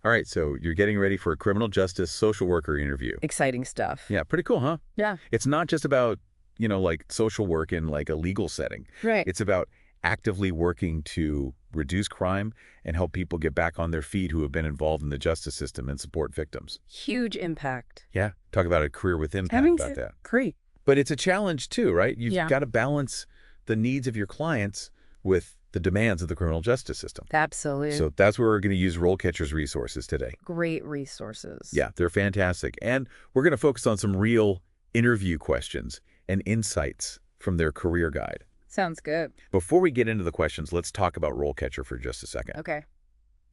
All right, so you're getting ready for a criminal justice social worker interview. Exciting stuff. Yeah, pretty cool, huh? Yeah. It's not just about, like social work in like a legal setting. Right. It's about actively working to reduce crime and help people get back on their feet who have been involved in the justice system and support victims. Huge impact. Yeah, talk about a career with impact about that. Great. But it's a challenge too, right? You've Yeah. got to balance the needs of your clients with the demands of the criminal justice system. Absolutely. So that's where we're going to use RoleCatcher's resources today. Great resources. Yeah, they're fantastic. And we're going to focus on some real interview questions and insights from their career guide. Sounds good. Before we get into the questions, let's talk about RoleCatcher for just a second. Okay.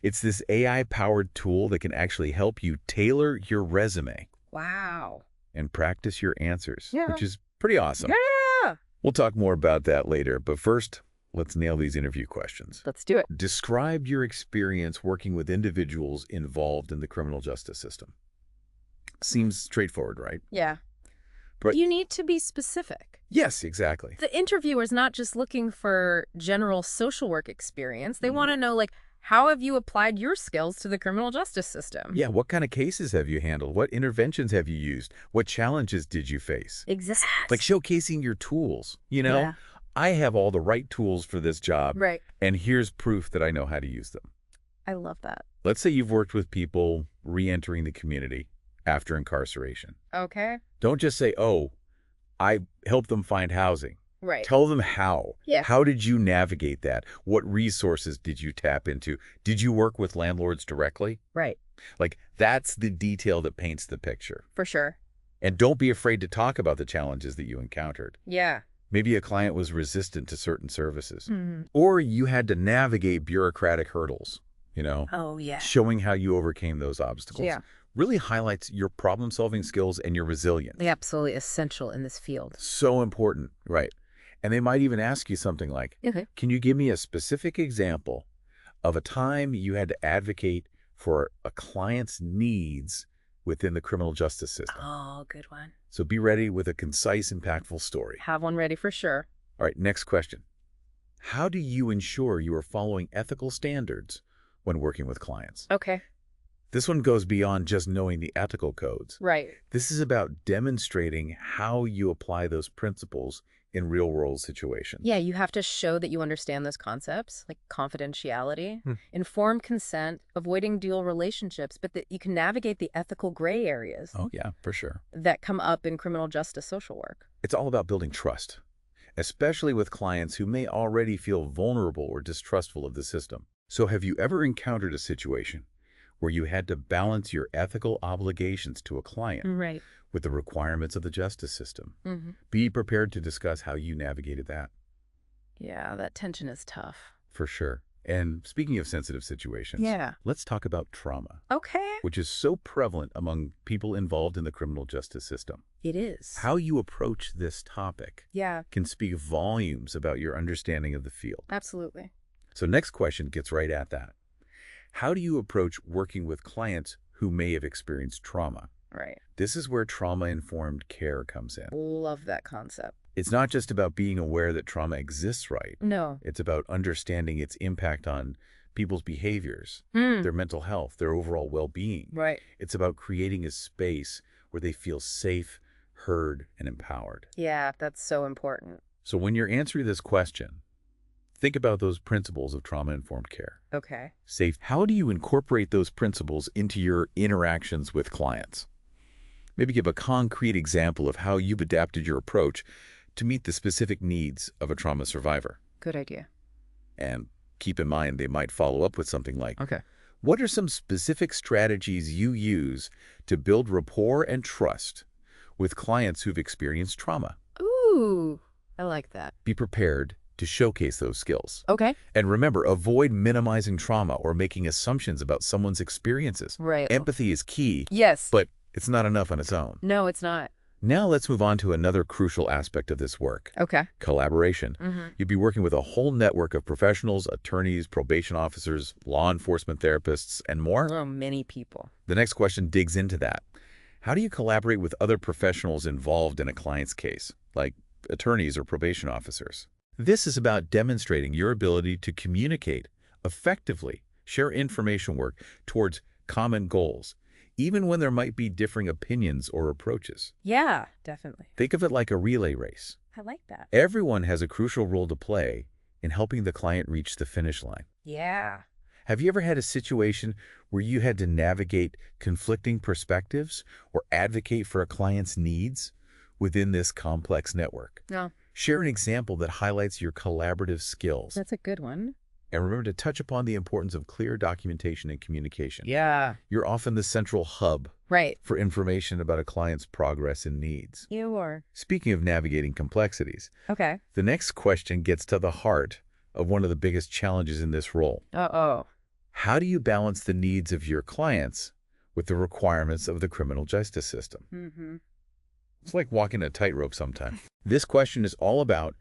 It's this AI-powered tool that can actually help you tailor your resume Wow. and practice your answers, Yeah. which is pretty awesome. Yeah. We'll talk more about that later, but first, let's nail these interview questions. Let's do it. Describe your experience working with individuals involved in the criminal justice system. Seems straightforward, right? Yeah. But You need to be specific. yes, exactly. The interviewer's not just looking for general social work experience. They want to know, like, how have you applied your skills to the criminal justice system? Yeah, what kind of cases have you handled? What interventions have you used? What challenges did you face? Exactly. Like showcasing your tools, Yeah. I have all the right tools for this job, Right. and here's proof that I know how to use them. I love that. Let's say you've worked with people re-entering the community after incarceration. Okay. Don't just say, oh, I helped them find housing. Right. Tell them how. Yeah. How did you navigate that? What resources did you tap into? Did you work with landlords directly? Right. Like, that's the detail that paints the picture. For sure. And don't be afraid to talk about the challenges that you encountered. Yeah. Maybe a client was resistant to certain services. Mm-hmm. Or you had to navigate bureaucratic hurdles, Oh, yeah. showing how you overcame those obstacles. Yeah. Really highlights your problem-solving skills and your resilience. They're absolutely essential in this field. So important, right? And they might even ask you something like, Okay. can you give me a specific example of a time you had to advocate for a client's needs within the criminal justice system? Oh, good one. So be ready with a concise, impactful story. Have one ready for sure. All right, next question. How do you ensure you are following ethical standards when working with clients? Okay. This one goes beyond just knowing the ethical codes. Right. This is about demonstrating how you apply those principles in real-world situations. Yeah, you have to show that you understand those concepts, like confidentiality, informed consent, avoiding dual relationships, but that you can navigate the ethical gray areas Oh, yeah, for sure. that come up in criminal justice social work. It's all about building trust, especially with clients who may already feel vulnerable or distrustful of the system. So have you ever encountered a situation where you had to balance your ethical obligations to a client Right. with the requirements of the justice system? Mm-hmm. Be prepared to discuss how you navigated that, Yeah, that tension is tough. for sure. And speaking of sensitive situations, Yeah. let's talk about trauma, Okay. which is so prevalent among people involved in the criminal justice system. It is. How you approach this topic Yeah, can speak volumes about your understanding of the field. absolutely. So next question gets right at that. How do you approach working with clients who may have experienced trauma? Right. This is where trauma-informed care comes in. Love that concept. It's not just about being aware that trauma exists, right? No. It's about understanding its impact on people's behaviors, Hmm. their mental health, their overall well-being. Right. It's about creating a space where they feel safe, heard, and empowered. Yeah, that's so important. So when you're answering this question, think about those principles of trauma-informed care. Okay. Safe. How do you incorporate those principles into your interactions with clients? Maybe give a concrete example of how you've adapted your approach to meet the specific needs of a trauma survivor. Good idea. And keep in mind, they might follow up with something like, Okay. what are some specific strategies you use to build rapport and trust with clients who've experienced trauma? Ooh, I like that. Be prepared to showcase those skills. Okay. And remember, avoid minimizing trauma or making assumptions about someone's experiences. Right. Empathy is key, Yes. but it's not enough on its own. No, it's not. Now let's move on to another crucial aspect of this work, Okay. collaboration. Mm-hmm. You'd be working with a whole network of professionals, attorneys, probation officers, law enforcement therapists, and more. Oh, many people. The next question digs into that. How do you collaborate with other professionals involved in a client's case, like attorneys or probation officers? This is about demonstrating your ability to communicate effectively, share information work towards common goals, even when there might be differing opinions or approaches. Yeah, definitely. Think of it like a relay race. I like that. Everyone has a crucial role to play in helping the client reach the finish line. Yeah. Have you ever had a situation where you had to navigate conflicting perspectives or advocate for a client's needs within this complex network? No, Share an example that highlights your collaborative skills. that's a good one. And remember to touch upon the importance of clear documentation and communication. Yeah. You're often the central hub Right. for information about a client's progress and needs. You are. Speaking of navigating complexities, Okay. the next question gets to the heart of one of the biggest challenges in this role. Uh-oh. How do you balance the needs of your clients with the requirements of the criminal justice system? Mm-hmm. It's like walking a tightrope sometimes. This question is all about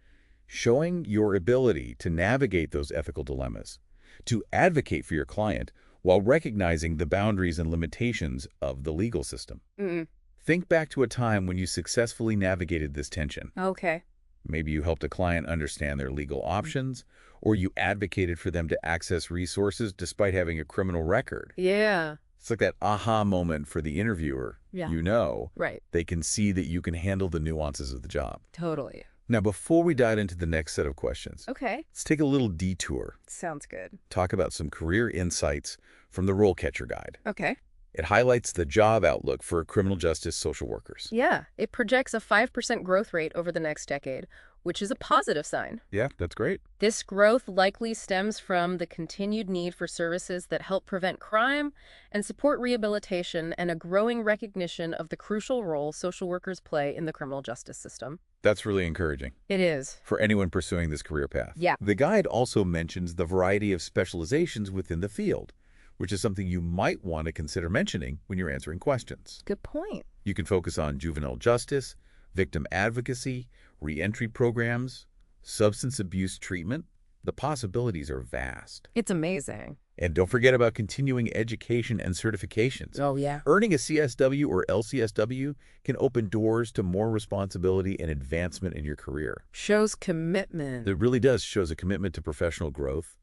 showing your ability to navigate those ethical dilemmas, to advocate for your client while recognizing the boundaries and limitations of the legal system. Mm-mm. Think back to a time when you successfully navigated this tension. Okay. Maybe you helped a client understand their legal options, or you advocated for them to access resources despite having a criminal record. Yeah. It's like that aha moment for the interviewer. Yeah. You know, Right. they can see that you can handle the nuances of the job. Totally. Now, before we dive into the next set of questions, Okay. let's take a little detour, Sounds good. talk about some career insights from the RoleCatcher Guide. Okay. It highlights the job outlook for criminal justice social workers. Yeah. It projects a 5% growth rate over the next decade, which is a positive sign. Yeah, that's great. This growth likely stems from the continued need for services that help prevent crime and support rehabilitation and a growing recognition of the crucial role social workers play in the criminal justice system. That's really encouraging It is. for anyone pursuing this career path. Yeah. The guide also mentions the variety of specializations within the field, which is something you might want to consider mentioning when you're answering questions. Good point. You can focus on juvenile justice, victim advocacy, reentry programs, substance abuse treatment. The possibilities are vast. It's amazing. And don't forget about continuing education and certifications. Oh, yeah. Earning a CSW or LCSW can open doors to more responsibility and advancement in your career. Shows commitment. It really does shows a commitment to professional growth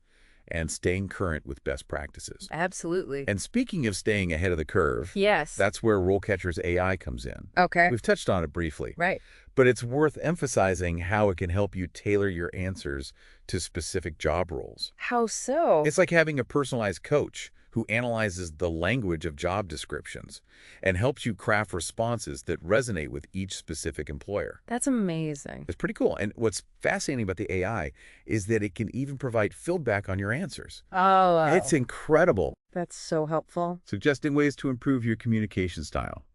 and staying current with best practices. Absolutely. And speaking of staying ahead of the curve, Yes. that's where RoleCatcher's AI comes in. Okay. We've touched on it briefly, Right. but it's worth emphasizing how it can help you tailor your answers to specific job roles. How so? It's like having a personalized coach who analyzes the language of job descriptions and helps you craft responses that resonate with each specific employer. That's amazing. It's pretty cool. And what's fascinating about the AI is that it can even provide feedback on your answers. Oh, It's incredible, that's so helpful. suggesting ways to improve your communication style,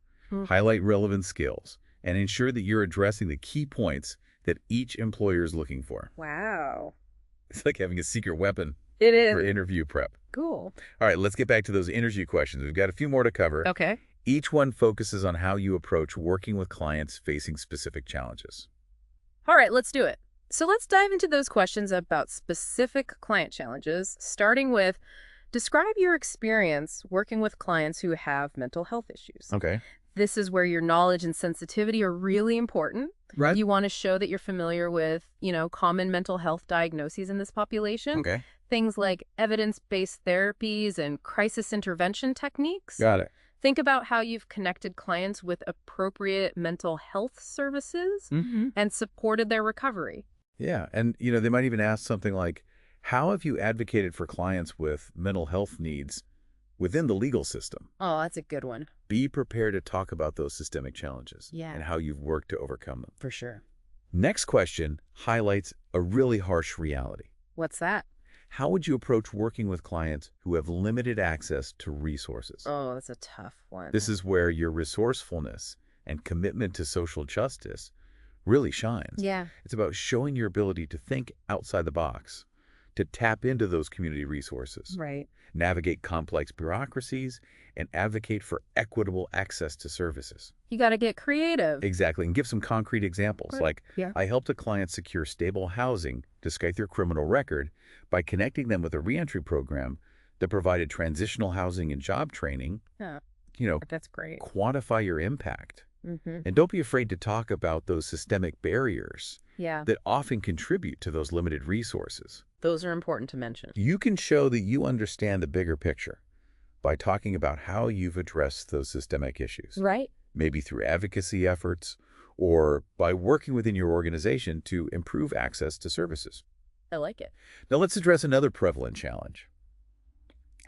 highlight relevant skills, and ensure that you're addressing the key points that each employer is looking for. Wow. It's like having a secret weapon It for is. interview prep. Cool. All right, let's get back to those interview questions. We've got a few more to cover. Okay. Each one focuses on how you approach working with clients facing specific challenges. All right, let's do it. So let's dive into those questions about specific client challenges, starting with describe your experience working with clients who have mental health issues. Okay. This is where your knowledge and sensitivity are really important. Right. You want to show that you're familiar with, common mental health diagnoses in this population. Okay. Things like evidence-based therapies and crisis intervention techniques. Got it. Think about how you've connected clients with appropriate mental health services Mm-hmm. and supported their recovery. Yeah. And, they might even ask something like, how have you advocated for clients with mental health needs within the legal system? Oh, that's a good one. Be prepared to talk about those systemic challenges Yeah. and how you've worked to overcome them. For sure. Next question highlights a really harsh reality. What's that? How would you approach working with clients who have limited access to resources? Oh, that's a tough one. This is where your resourcefulness and commitment to social justice really shines. Yeah. It's about showing your ability to think outside the box, to tap into those community resources, Right. navigate complex bureaucracies, and advocate for equitable access to services. You got to get creative. Exactly, and give some concrete examples. Right. Like, Yeah. I helped a client secure stable housing despite their criminal record by connecting them with a reentry program that provided transitional housing and job training. Yeah. That's great. Quantify your impact. Mm-hmm. And don't be afraid to talk about those systemic barriers Yeah. that often contribute to those limited resources. Those are important to mention. You can show that you understand the bigger picture, by talking about how you've addressed those systemic issues, Right. maybe through advocacy efforts or by working within your organization to improve access to services. I like it. Now let's address another prevalent challenge.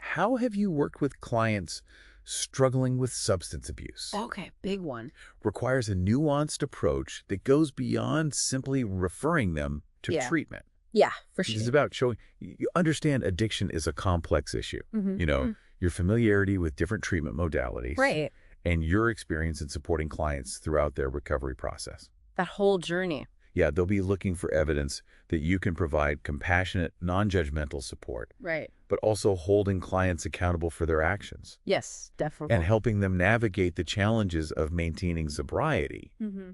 How have you worked with clients struggling with substance abuse? Okay, big one. Requires a nuanced approach that goes beyond simply referring them to Yeah. treatment. Yeah, for It's sure. about showing you understand addiction is a complex issue. Mhm. You know, your familiarity with different treatment modalities Right. and your experience in supporting clients throughout their recovery process. That whole journey. Yeah, they'll be looking for evidence that you can provide compassionate, non-judgmental support, Right. but also holding clients accountable for their actions Yes, definitely. and helping them navigate the challenges of maintaining sobriety Mm-hmm.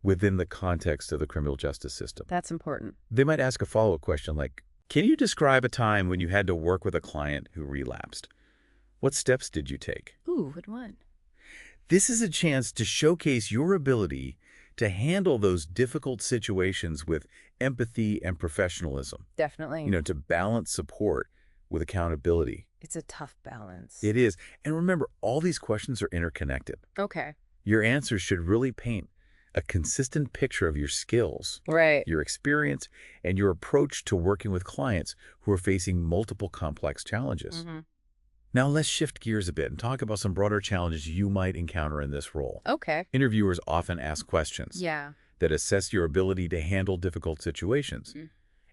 within the context of the criminal justice system. That's important. They might ask a follow-up question like, can you describe a time when you had to work with a client who relapsed? What steps did you take? Ooh, good one. This is a chance to showcase your ability to handle those difficult situations with empathy and professionalism. Definitely. You know, to balance support with accountability. It's a tough balance. It is. And remember, all these questions are interconnected. Okay. Your answers should really paint a consistent picture of your skills, Right. your experience, and your approach to working with clients who are facing multiple complex challenges. Mm-hmm. Now let's shift gears a bit and talk about some broader challenges you might encounter in this role. Okay. Interviewers often ask questions Yeah. that assess your ability to handle difficult situations,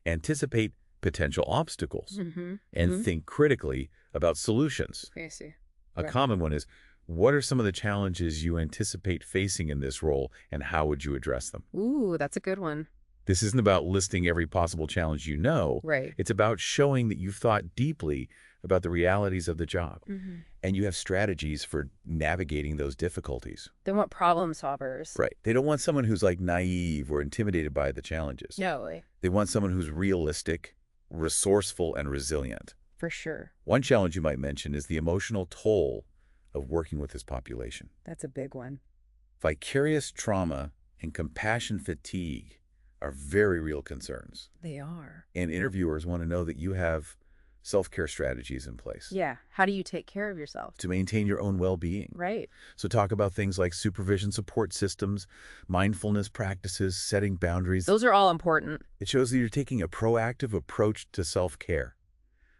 anticipate potential obstacles, Mm-hmm. and think critically about solutions. I see. A Right. common one is, what are some of the challenges you anticipate facing in this role, and how would you address them? Ooh, that's a good one. This isn't about listing every possible challenge you know. Right. It's about showing that you've thought deeply about the realities of the job, Mm-hmm. and you have strategies for navigating those difficulties. They want problem solvers. Right. They don't want someone who's like naive or intimidated by the challenges. No, They want someone who's realistic, resourceful, and resilient. for sure. One challenge you might mention is the emotional toll of working with this population. That's a big one. Vicarious trauma and compassion fatigue are very real concerns. They are. And interviewers want to know that you have self-care strategies in place Yeah. How do you take care of yourself? to maintain your own well-being. Right. So talk about things like supervision support systems, mindfulness practices, setting boundaries. Those are all important. It shows that you're taking a proactive approach to self-care,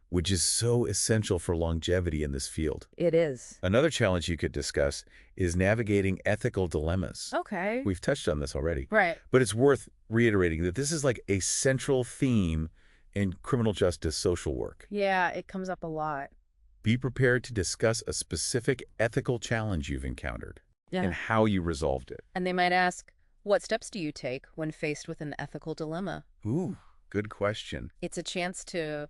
which is so essential for longevity in this field. It is. Another challenge you could discuss is navigating ethical dilemmas. Okay. We've touched on this already, Right. but it's worth reiterating that this is like a central theme in criminal justice social work. Yeah, it comes up a lot. Be prepared to discuss a specific ethical challenge you've encountered Yeah. and how you resolved it. And they might ask, what steps do you take when faced with an ethical dilemma? Ooh, good question. It's a chance to,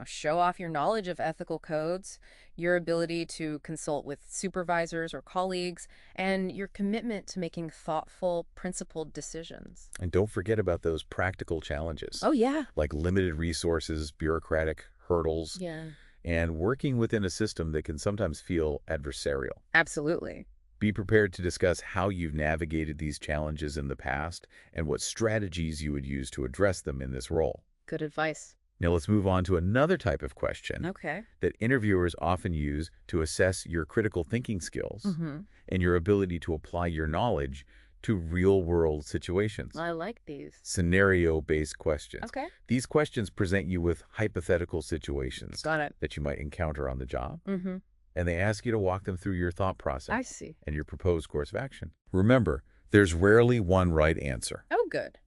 show off your knowledge of ethical codes, your ability to consult with supervisors or colleagues, and your commitment to making thoughtful, principled decisions. And don't forget about those practical challenges, Oh, yeah. like limited resources, bureaucratic hurdles, Yeah. and working within a system that can sometimes feel adversarial. Absolutely. Be prepared to discuss how you've navigated these challenges in the past and what strategies you would use to address them in this role. Good advice. Now let's move on to another type of question Okay. that interviewers often use to assess your critical thinking skills Mm-hmm. and your ability to apply your knowledge to real-world situations. I like these. Scenario-based questions. Okay. These questions present you with hypothetical situations Got it. that you might encounter on the job, Mm-hmm. and they ask you to walk them through your thought process I see. and your proposed course of action. Remember, there's rarely one right answer. Oh, good.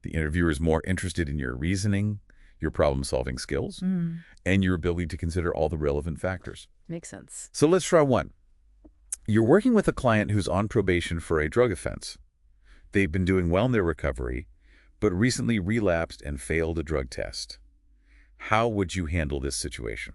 The interviewer is more interested in your reasoning, your problem-solving skills, and your ability to consider all the relevant factors. Makes sense. So let's try one. You're working with a client who's on probation for a drug offense. They've been doing well in their recovery, but recently relapsed and failed a drug test. How would you handle this situation?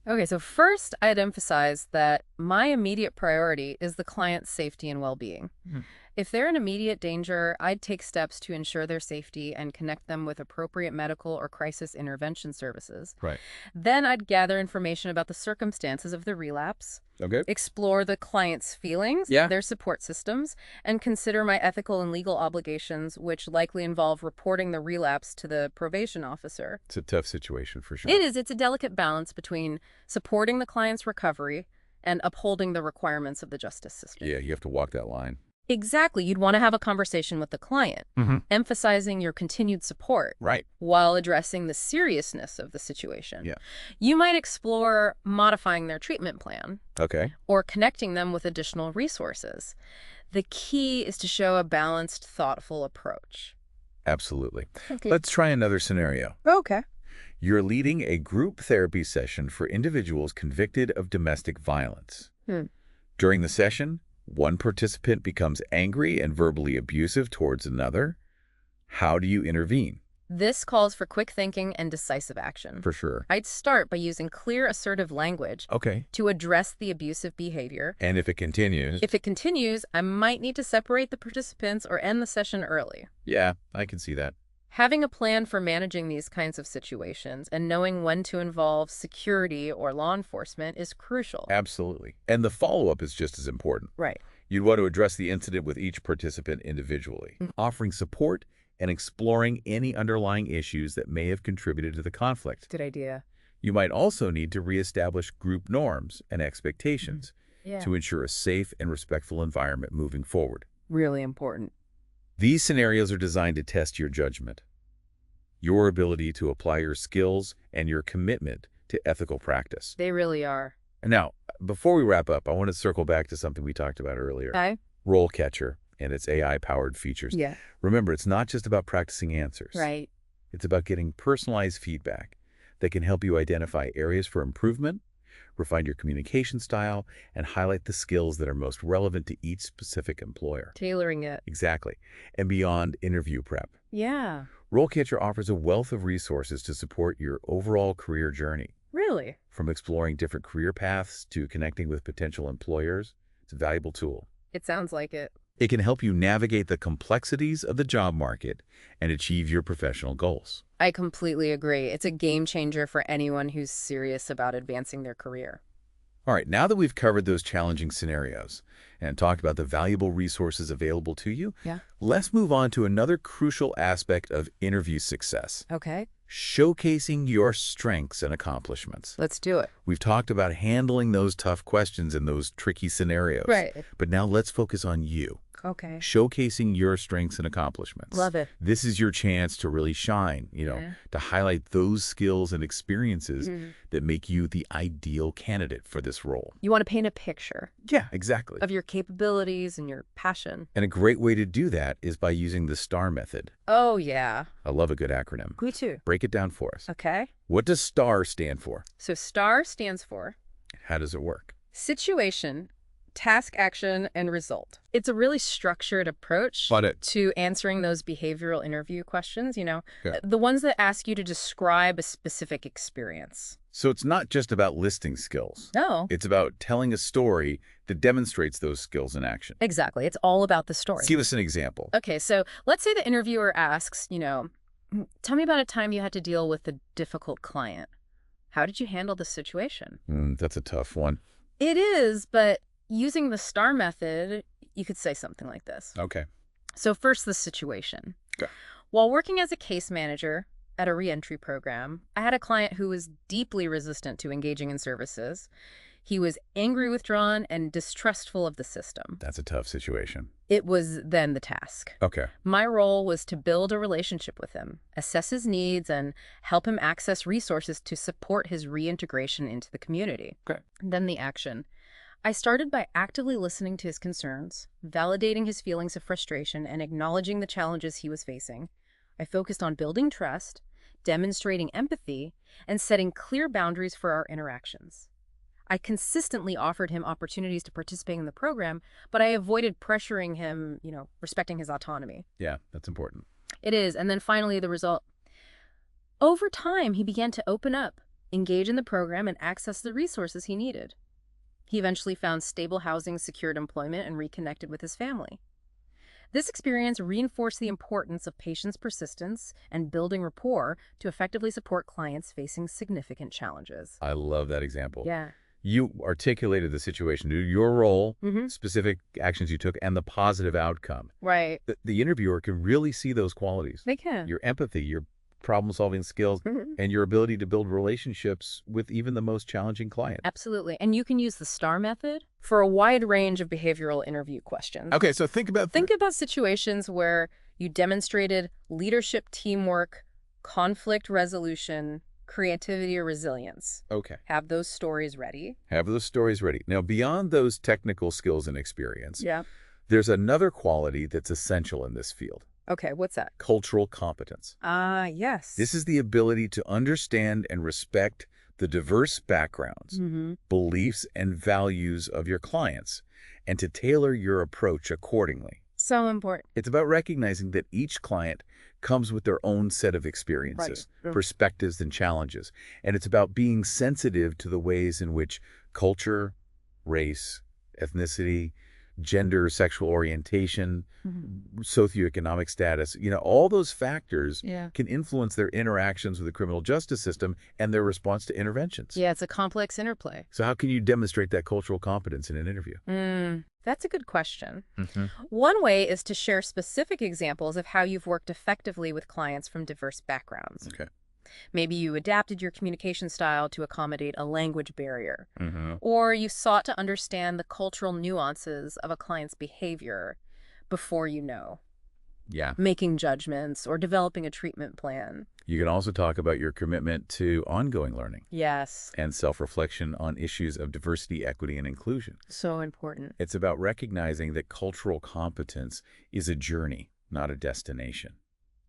Okay, so first I'd emphasize that my immediate priority is the client's safety and well-being. Mhm. If they're in immediate danger, I'd take steps to ensure their safety and connect them with appropriate medical or crisis intervention services. Right. Then I'd gather information about the circumstances of the relapse, Okay. explore the client's feelings, Yeah. their support systems, and consider my ethical and legal obligations, which likely involve reporting the relapse to the probation officer. It's a tough situation for sure. It is. It's a delicate balance between supporting the client's recovery and upholding the requirements of the justice system. Yeah, you have to walk that line. Exactly. You'd want to have a conversation with the client, Mm-hmm. emphasizing your continued support Right. while addressing the seriousness of the situation. Yeah. You might explore modifying their treatment plan Okay. or connecting them with additional resources. The key is to show a balanced, thoughtful approach. Absolutely. Okay. Let's try another scenario. Okay. You're leading a group therapy session for individuals convicted of domestic violence. During the session, one participant becomes angry and verbally abusive towards another. How do you intervene? This calls for quick thinking and decisive action. For sure. I'd start by using clear, assertive language Okay. to address the abusive behavior. And if it continues? If it continues, I might need to separate the participants or end the session early. Yeah, I can see that. Having a plan for managing these kinds of situations and knowing when to involve security or law enforcement is crucial. Absolutely. And the follow-up is just as important. Right. You'd want to address the incident with each participant individually, offering support and exploring any underlying issues that may have contributed to the conflict. Good idea. You might also need to reestablish group norms and expectations Yeah. to ensure a safe and respectful environment moving forward. Really important. These scenarios are designed to test your judgment, your ability to apply your skills, and your commitment to ethical practice. They really are. Now, before we wrap up, I want to circle back to something we talked about earlier. Okay. RoleCatcher and its AI-powered features. Yeah. Remember, it's not just about practicing answers. Right. It's about getting personalized feedback that can help you identify areas for improvement, refine your communication style, and highlight the skills that are most relevant to each specific employer. Tailoring it. Exactly. And beyond interview prep. Yeah. RoleCatcher offers a wealth of resources to support your overall career journey. Really? From exploring different career paths to connecting with potential employers, it's a valuable tool. It sounds like it. It can help you navigate the complexities of the job market and achieve your professional goals. I completely agree. It's a game changer for anyone who's serious about advancing their career. All right, now that we've covered those challenging scenarios and talked about the valuable resources available to you, let's move on to another crucial aspect of interview success, Okay. showcasing your strengths and accomplishments. Let's do it. We've talked about handling those tough questions in those tricky scenarios. Right. But now let's focus on you, Okay. showcasing your strengths and accomplishments. Love it. This is your chance to really shine, to highlight those skills and experiences that make you the ideal candidate for this role. You want to paint a picture Yeah, exactly. of your capabilities and your passion. And a great way to do that is by using the STAR method. Oh, yeah. I love a good acronym. Me too. Break it down for us. Okay. What does STAR stand for? So STAR stands for How does it work? situation, task, action, and result. It's a really structured approach Got it. to answering those behavioral interview questions, Yeah. the ones that ask you to describe a specific experience. So it's not just about listing skills. No. It's about telling a story that demonstrates those skills in action. Exactly. It's all about the story. Give us an example. Okay, so let's say the interviewer asks, tell me about a time you had to deal with a difficult client. How did you handle the situation? That's a tough one. It is, but using the STAR method, you could say something like this. Okay. So first, the situation. Okay. While working as a case manager at a reentry program, I had a client who was deeply resistant to engaging in services. He was angry, withdrawn, and distrustful of the system. That's a tough situation. It was then the task. Okay. My role was to build a relationship with him, assess his needs, and help him access resources to support his reintegration into the community. Okay. Then the action. I started by actively listening to his concerns, validating his feelings of frustration, and acknowledging the challenges he was facing. I focused on building trust, demonstrating empathy, and setting clear boundaries for our interactions. I consistently offered him opportunities to participate in the program, but I avoided pressuring him, respecting his autonomy. Yeah, that's important. It is. And then finally, the result. Over time, he began to open up, engage in the program, and access the resources he needed. He eventually found stable housing, secured employment, and reconnected with his family. This experience reinforced the importance of patience, persistence, and building rapport to effectively support clients facing significant challenges. I love that example. Yeah. You articulated the situation, your role, Mm-hmm. specific actions you took, and the positive outcome. Right. The interviewer can really see those qualities. They can. Your empathy, your problem-solving skills, Mhm. and your ability to build relationships with even the most challenging client. Absolutely. And you can use the STAR method for a wide range of behavioral interview questions. Okay, so think about Situations where you demonstrated leadership, teamwork, conflict resolution, creativity, or resilience. Okay. Have those stories ready. Have those stories ready. Now, beyond those technical skills and experience, Yeah. there's another quality that's essential in this field: Okay, what's that? cultural competence. Yes. This is the ability to understand and respect the diverse backgrounds, Mm-hmm. beliefs, and values of your clients, and to tailor your approach accordingly. So important. It's about recognizing that each client comes with their own set of experiences, Right. perspectives, and challenges. And it's about being sensitive to the ways in which culture, race, ethnicity, gender, sexual orientation, Mm-hmm. socioeconomic status, all those factors Yeah. can influence their interactions with the criminal justice system and their response to interventions. Yeah, it's a complex interplay. So how can you demonstrate that cultural competence in an interview? That's a good question. Mm-hmm. One way is to share specific examples of how you've worked effectively with clients from diverse backgrounds. Okay. Maybe you adapted your communication style to accommodate a language barrier, Mm-hmm. or you sought to understand the cultural nuances of a client's behavior before Yeah. making judgments or developing a treatment plan. You can also talk about your commitment to ongoing learning Yes. and self-reflection on issues of diversity, equity, and inclusion. So important. It's about recognizing that cultural competence is a journey, not a destination.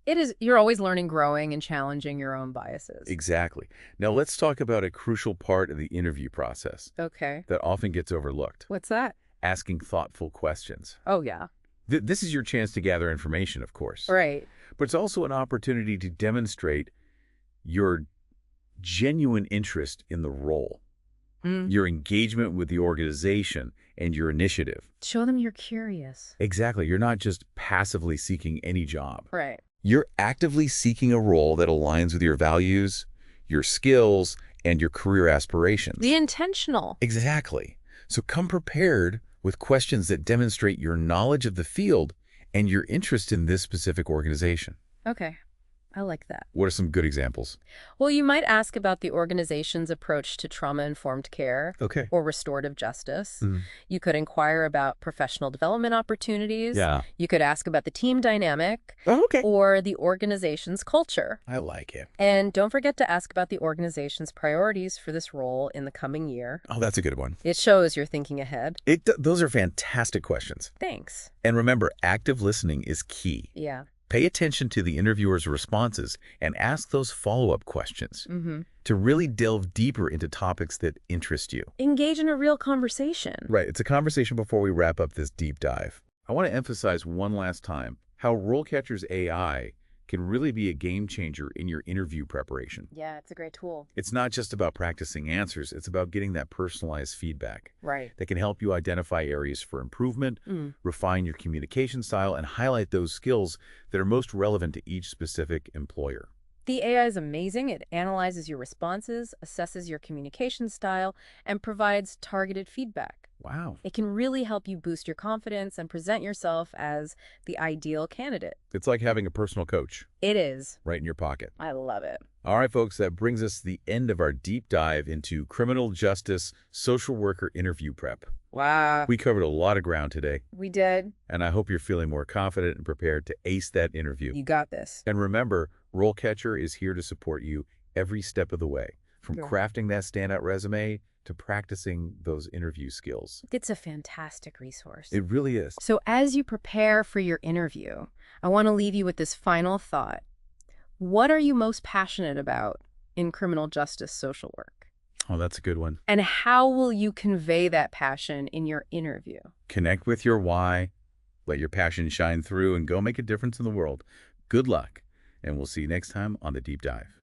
It is. You're always learning, growing, and challenging your own biases. Exactly. Now let's talk about a crucial part of the interview process Okay. that often gets overlooked: What's that? asking thoughtful questions. Oh, yeah. This is your chance to gather information, of course. Right. But it's also an opportunity to demonstrate your genuine interest in the role, your engagement with the organization, and your initiative. Show them you're curious. Exactly. You're not just passively seeking any job. Right. You're actively seeking a role that aligns with your values, your skills, and your career aspirations. The intentional. Exactly. So come prepared with questions that demonstrate your knowledge of the field and your interest in this specific organization. Okay. I like that. What are some good examples? Well, you might ask about the organization's approach to trauma-informed care Okay. or restorative justice. Mhm. You could inquire about professional development opportunities. Yeah. You could ask about the team dynamic Oh, okay. or the organization's culture. I like it. And don't forget to ask about the organization's priorities for this role in the coming year. Oh, that's a good one. It shows you're thinking ahead. Those are fantastic questions. Thanks. And remember, active listening is key. Yeah. Pay attention to the interviewer's responses and ask those follow-up questions Mm-hmm. to really delve deeper into topics that interest you. Engage in a real conversation. Right. It's a conversation before we wrap up this deep dive. I want to emphasize one last time how RoleCatcher's AI can really be a game changer in your interview preparation. Yeah, it's a great tool. It's not just about practicing answers. It's about getting that personalized feedback Right. that can help you identify areas for improvement, refine your communication style, and highlight those skills that are most relevant to each specific employer. The AI is amazing. It analyzes your responses, assesses your communication style, and provides targeted feedback. Wow. It can really help you boost your confidence and present yourself as the ideal candidate. It's like having a personal coach It is. right in your pocket. I love it. All right, folks, that brings us to the end of our deep dive into criminal justice social worker interview prep. Wow. We covered a lot of ground today, We did. and I hope you're feeling more confident and prepared to ace that interview. You got this. And remember, RoleCatcher is here to support you every step of the way, from Yeah. crafting that standout resume to practicing those interview skills. It's a fantastic resource. It really is. So as you prepare for your interview, I want to leave you with this final thought. What are you most passionate about in criminal justice social work? Oh, that's a good one. And how will you convey that passion in your interview? Connect with your why, let your passion shine through, and go make a difference in the world. Good luck, and we'll see you next time on The Deep Dive.